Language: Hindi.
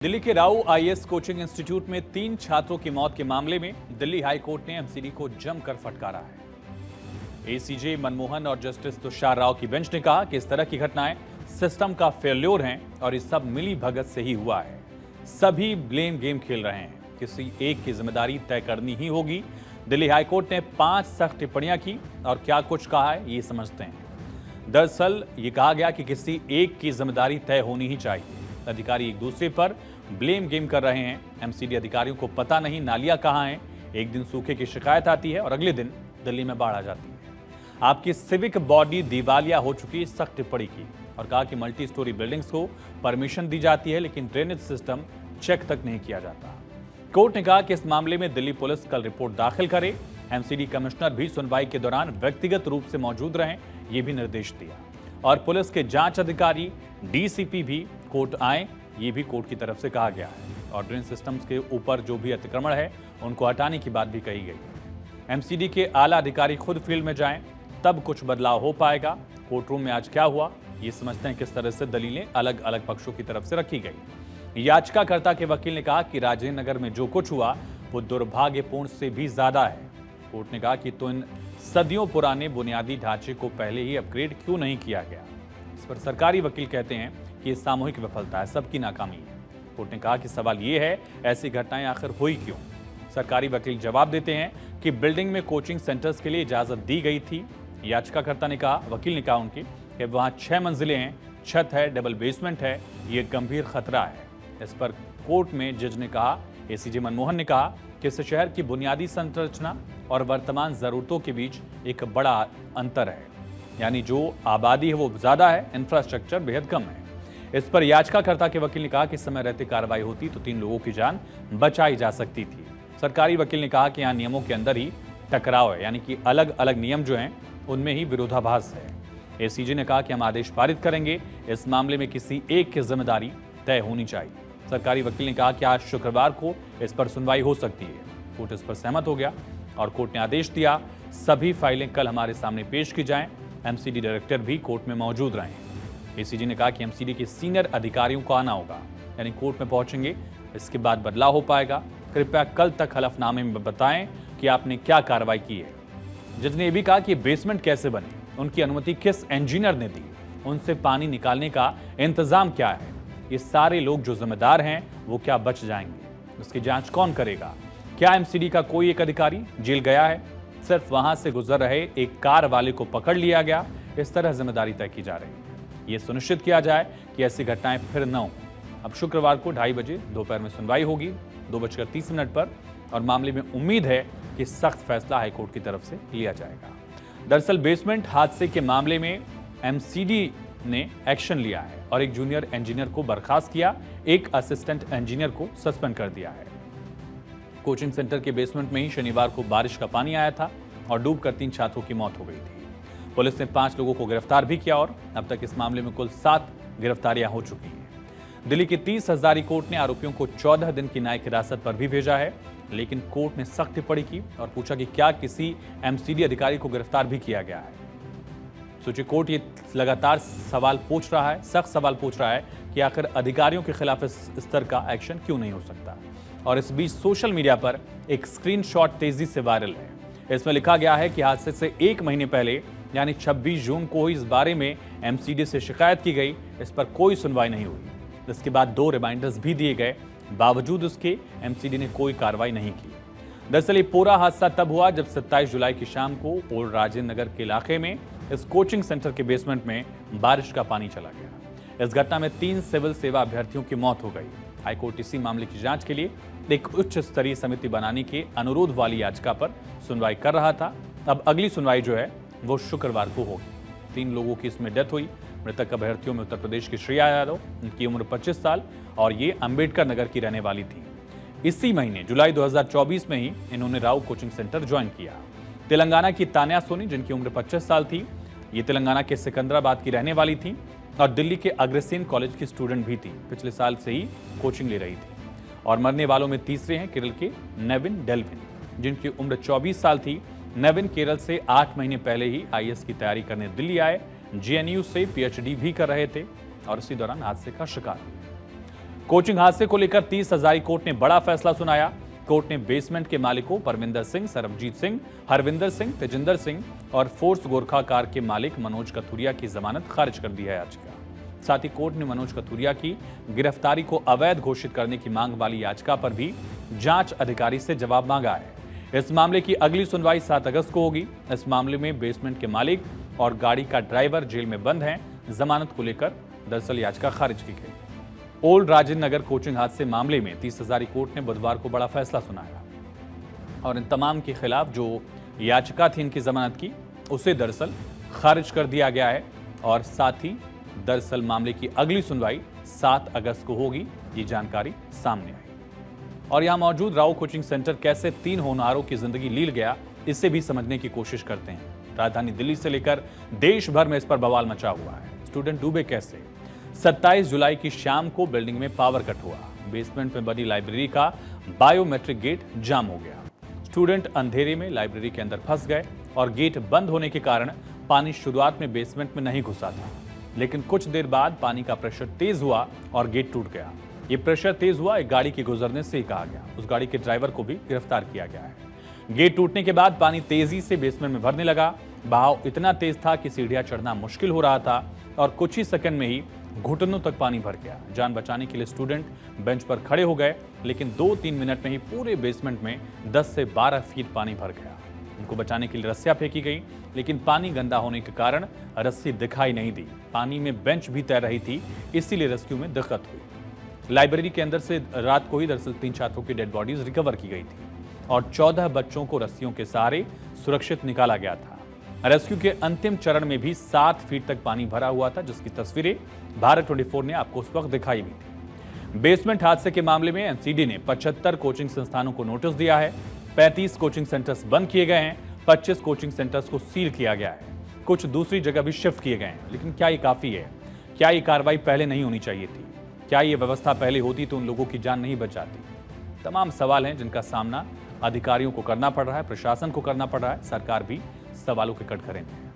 दिल्ली के राउ आईएएस कोचिंग इंस्टीट्यूट में 3 छात्रों की मौत के मामले में दिल्ली हाई कोर्ट ने एमसीडी को जमकर फटकारा है। एसीजे मनमोहन और जस्टिस तुषार राव की बेंच ने कहा कि इस तरह की घटनाएं सिस्टम का फेल्योर हैं और ये सब मिली भगत से ही हुआ है। सभी ब्लेम गेम खेल रहे हैं, किसी एक की जिम्मेदारी तय करनी ही होगी। दिल्ली हाई कोर्ट ने 5 सख्त टिप्पणियां की और क्या कुछ कहा है ये समझते हैं। दरअसल ये कहा गया कि किसी एक की जिम्मेदारी तय होनी ही चाहिए। अधिकारी एक दूसरे पर ब्लेम गेम कर रहे हैं। एमसीडी अधिकारियों को पता नहीं नालियां कहां हैं। एक दिन सूखे की शिकायत आती है और अगले दिन दिल्ली में बाढ़ आ जाती है। आपकी सिविक बॉडी दिवालिया हो चुकी, सख्त टिप्पणी की और कहा कि मल्टी स्टोरी बिल्डिंग्स को परमिशन दी जाती है लेकिन ड्रेनेज सिस्टम चेक तक नहीं किया जाता। कोर्ट ने कहा कि इस मामले में दिल्ली पुलिस कल रिपोर्ट दाखिल करे। एमसीडी कमिश्नर भी सुनवाई के दौरान व्यक्तिगत रूप से मौजूद रहें, ये भी निर्देश दिया और पुलिस के जांच अधिकारी डीसीपी भी कोर्ट आए, ये भी कोर्ट की तरफ से कहा गया है। और ड्रेन सिस्टम्स के ऊपर जो भी अतिक्रमण है उनको हटाने की बात भी कही गई है। एमसीडी के आला अधिकारी खुद फील्ड में जाएं, तब कुछ बदलाव हो पाएगा। कोर्ट रूम में आज क्या हुआ ये समझते हैं किस तरह से दलीलें अलग अलग पक्षों की तरफ से रखी गई। याचिकाकर्ता के वकील ने कहा कि राजेंद्र नगर में जो कुछ हुआ वो दुर्भाग्यपूर्ण से भी ज्यादा है। कोर्ट ने कहा कि तो इन सदियों पुराने बुनियादी ढांचे को पहले ही अपग्रेड क्यों नहीं किया गया। इस पर सरकारी वकील कहते हैं कि ये सामूहिक विफलता है, सबकी नाकामी है। कोर्ट ने कहा कि सवाल ये है ऐसी घटनाएं आखिर हुई क्यों। सरकारी वकील जवाब देते हैं कि बिल्डिंग में कोचिंग सेंटर्स के लिए इजाजत दी गई थी। याचिकाकर्ता ने कहा, वकील ने कहा उनकी कि वहां 6 मंजिलें हैं, छत है, डबल बेसमेंट है, ये गंभीर खतरा है। इस पर कोर्ट में जज ने कहा, एसीजे मनमोहन ने कहा कि इस शहर की बुनियादी संरचना और वर्तमान जरूरतों के बीच एक बड़ा अंतर है, यानी जो आबादी है वो ज्यादा है, इंफ्रास्ट्रक्चर बेहद कम है। इस पर याचिकाकर्ता के वकील ने कहा कि समय रहते कार्रवाई होती तो 3 लोगों की जान बचाई जा सकती थी। सरकारी वकील ने कहा कि यहाँ नियमों के अंदर ही टकराव है, यानी कि अलग अलग नियम जो हैं उनमें ही विरोधाभास है। एसीजे ने कहा कि हम आदेश पारित करेंगे, इस मामले में किसी एक की जिम्मेदारी तय होनी चाहिए। सरकारी वकील ने कहा कि आज शुक्रवार को इस पर सुनवाई हो सकती है। कोर्ट इस पर सहमत हो गया और कोर्ट ने आदेश दिया सभी फाइलें कल हमारे सामने पेश की जाएं। एमसीडी डायरेक्टर भी कोर्ट में मौजूद रहें। एसीजी ने कहा कि एमसीडी के सीनियर अधिकारियों को आना होगा, यानी कोर्ट में पहुंचेंगे, इसके बाद बदलाव हो पाएगा। कृपया कल तक हलफनामे में बताएं कि आपने क्या कार्रवाई की है। जज ने यह भी कहा कि बेसमेंट कैसे बने, उनकी अनुमति किस इंजीनियर ने दी, उनसे पानी निकालने का इंतजाम क्या है, ये सारे लोग जो जिम्मेदार हैं वो क्या बच जाएंगे, उसकी जांच कौन करेगा। क्या एमसीडी का कोई एक अधिकारी जेल गया है, सिर्फ वहां से गुजर रहे एक कार वाले को पकड़ लिया गया, इस तरह जिम्मेदारी तय की जा रही है। ये सुनिश्चित किया जाए कि ऐसी घटनाएं फिर न हो। अब शुक्रवार को 2:30 बजे दोपहर में सुनवाई होगी 2:30 पर और मामले में उम्मीद है कि सख्त फैसला हाईकोर्ट की तरफ से लिया जाएगा। दरअसल बेसमेंट हादसे के मामले में एमसीडी ने एक्शन लिया है और एक जूनियर इंजीनियर को बर्खास्त किया, एक असिस्टेंट इंजीनियर को सस्पेंड कर दिया है। कोचिंग सेंटर के बेसमेंट में ही शनिवार को बारिश का पानी आया था और डूबकर 3 छात्रों की मौत हो गई थी। पुलिस ने 5 लोगों को गिरफ्तार भी किया और अब तक इस मामले में कुल 7 गिरफ्तारियां हो चुकी हैं। दिल्ली की 30 हजारी कोर्ट ने आरोपियों को 14 दिन की न्यायिक हिरासत पर भी भेजा है, लेकिन कोर्ट ने सख्त टिप्पणी की और पूछा कि क्या किसी एमसीडी अधिकारी को गिरफ्तार भी किया गया है। सोचिए, कोर्ट ये लगातार सवाल पूछ रहा है, सख्त सवाल पूछ रहा है कि आखिर अधिकारियों के खिलाफ इस स्तर का एक्शन क्यों नहीं हो सकता। और इस बीच सोशल मीडिया पर एक स्क्रीनशॉट तेजी से वायरल है। इसमें लिखा गया है कि हादसे से 1 महीने पहले यानी 26 जून को इस बारे में एमसीडी से शिकायत की गई, इस पर कोई सुनवाई नहीं हुई। इसके बाद 2 रिमाइंडर्स भी दिए गए, बावजूद उसके एमसीडी ने कोई कार्रवाई नहीं की। दरअसल ये पूरा हादसा तब हुआ जब 27 जुलाई की शाम को ओल्ड राजेंद्र नगर के इलाके में इस कोचिंग सेंटर के बेसमेंट में बारिश का पानी चला गया। इस घटना में 3 सिविल सेवा अभ्यर्थियों की मौत हो गई। हाईकोर्ट इसी मामले की जांच के लिए एक उच्च स्तरीय समिति बनाने के अनुरोध वाली याचिका पर सुनवाई कर रहा था। अब अगली सुनवाई जो है वो शुक्रवार को होगी। 3 लोगों की इसमें डेथ हुई। मृतक अभ्यर्थियों में उत्तर प्रदेश की श्रेया यादव, उनकी उम्र 25 साल और ये अंबेडकर नगर की रहने वाली थी। इसी महीने जुलाई 2024 में ही इन्होंने राउ कोचिंग सेंटर ज्वाइन किया। तेलंगाना की तान्या सोनी, जिनकी उम्र 25 साल थी, ये तेलंगाना के सिकंदराबाद की रहने वाली थी और दिल्ली के अग्रसेन कॉलेज की स्टूडेंट भी थी। पिछले साल से ही कोचिंग ले रही थी। और मरने वालों में तीसरे हैं केरल के नेविन डेल्विन, जिनकी उम्र 24 साल थी। नेविन केरल से 8 महीने पहले ही आईएएस की तैयारी करने दिल्ली आए, जेएनयू से पीएचडी भी कर रहे थे और इसी दौरान हादसे का शिकार हुए। कोचिंग हादसे को लेकर 30 हजारी कोर्ट ने बड़ा फैसला सुनाया। कोर्ट ने बेसमेंट के मालिकों परमिंदर सिंह, सरबजीत सिंह, हरविंदर सिंह, तेजिंदर सिंह और फोर्स गोरखा कार के मालिक मनोज कथुरिया की जमानत खारिज कर दी है याचिका। साथ ही कोर्ट ने मनोज कथुरिया की गिरफ्तारी को अवैध घोषित करने की मांग वाली याचिका पर भी जांच अधिकारी से जवाब मांगा है। इस मामले की अगली सुनवाई 7 अगस्त को होगी। इस मामले में बेसमेंट के मालिक और गाड़ी का ड्राइवर जेल में बंद हैं। जमानत को लेकर दरअसल याचिका खारिज की गई। ओल्ड राजेंद्र नगर कोचिंग हादसे मामले में 30 हजारी कोर्ट ने बुधवार को बड़ा फैसला सुनाया और इन तमाम के खिलाफ जो याचिका थी इनकी जमानत की, उसे दरअसल खारिज कर दिया गया है और साथ ही दरअसल मामले की अगली सुनवाई 7 अगस्त को होगी। ये जानकारी सामने आई और यहां मौजूद राव कोचिंग सेंटर कैसे 3 होनहारों की जिंदगी लील गया, इसे भी समझने की कोशिश करते हैं। राजधानी दिल्ली से लेकर देश भर में इस पर बवाल मचा हुआ है। स्टूडेंट डूबे कैसे? 27 जुलाई की शाम को बिल्डिंग में पावर कट हुआ। बेसमेंट में बनी लाइब्रेरी का बायोमेट्रिक गेट जाम हो गया। स्टूडेंट अंधेरे में लाइब्रेरी के अंदर फंस गए और गेट बंद होने के कारण पानी शुरुआत में बेसमेंट में नहीं घुसा था, लेकिन कुछ देर बाद पानी का प्रेशर तेज हुआ और गेट टूट गया। ये प्रेशर तेज हुआ एक गाड़ी के गुजरने से ही कहा गया। उस गाड़ी के ड्राइवर को भी गिरफ्तार किया गया है। गेट टूटने के बाद पानी तेजी से बेसमेंट में भरने लगा। बहाव इतना तेज था कि सीढ़ियां चढ़ना मुश्किल हो रहा था और कुछ ही सेकंड में ही घुटनों तक पानी भर गया। जान बचाने के लिए स्टूडेंट बेंच पर खड़े हो गए, लेकिन 2-3 मिनट में ही पूरे बेसमेंट में 10 से 12 फीट पानी भर गया। उनको बचाने के लिए रस्सियां फेंकी गई, लेकिन पानी गंदा होने के कारण रस्सी दिखाई नहीं दी। पानी में बेंच भी तैर रही थी, इसीलिए रेस्क्यू में दिक्कत हुई। लाइब्रेरी के अंदर से रात को ही दरअसल 3 छात्रों की डेड बॉडीज रिकवर की गई थी और 14 बच्चों को रस्सियों के सहारे सुरक्षित निकाला गया था। रेस्क्यू के अंतिम चरण में भी 7 फीट तक पानी भरा हुआ था, जिसकी तस्वीरें भारत 24 ने आपको उस वक्त दिखाई भी थी। बेसमेंट हादसे के मामले में एमसीडी ने 75 कोचिंग संस्थानों को नोटिस दिया है। 35 कोचिंग सेंटर्स बंद किए गए हैं। 25 कोचिंग सेंटर्स को सील किया गया है। कुछ दूसरी जगह भी शिफ्ट किए गए हैं। लेकिन क्या ये काफी है? क्या ये कार्रवाई पहले नहीं होनी चाहिए थी? क्या ये व्यवस्था पहले होती तो उन लोगों की जान नहीं बच जाती? तमाम सवाल हैं जिनका सामना अधिकारियों को करना पड़ रहा है, प्रशासन को करना पड़ रहा है। सरकार भी सवालों के कटघरे में है।